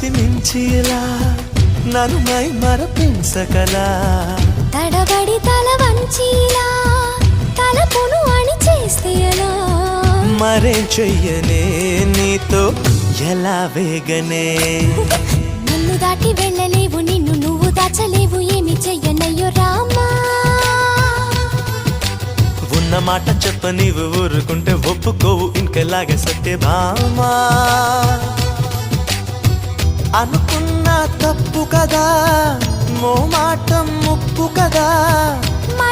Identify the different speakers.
Speaker 1: శృతి మించిలా నన్ను మై మరపించకలా
Speaker 2: తడబడి తల వంచిలా తలపును అని చేస్తే ఎలా
Speaker 1: మరేం చెయ్యనే నీతో ఎలా వేగనే
Speaker 2: నన్ను దాటి వెళ్ళలేవు నిన్ను నువ్వు దాచలేవు ఏమి చెయ్యనయ్యో రామా
Speaker 1: ఉన్న మాట చెప్ప నీవు ఊరుకుంటే ఒప్పుకోవు ఇంకెలాగే సత్యభామా అనుకున్నా తప్పు కదా మోమాటం ముప్పు కదా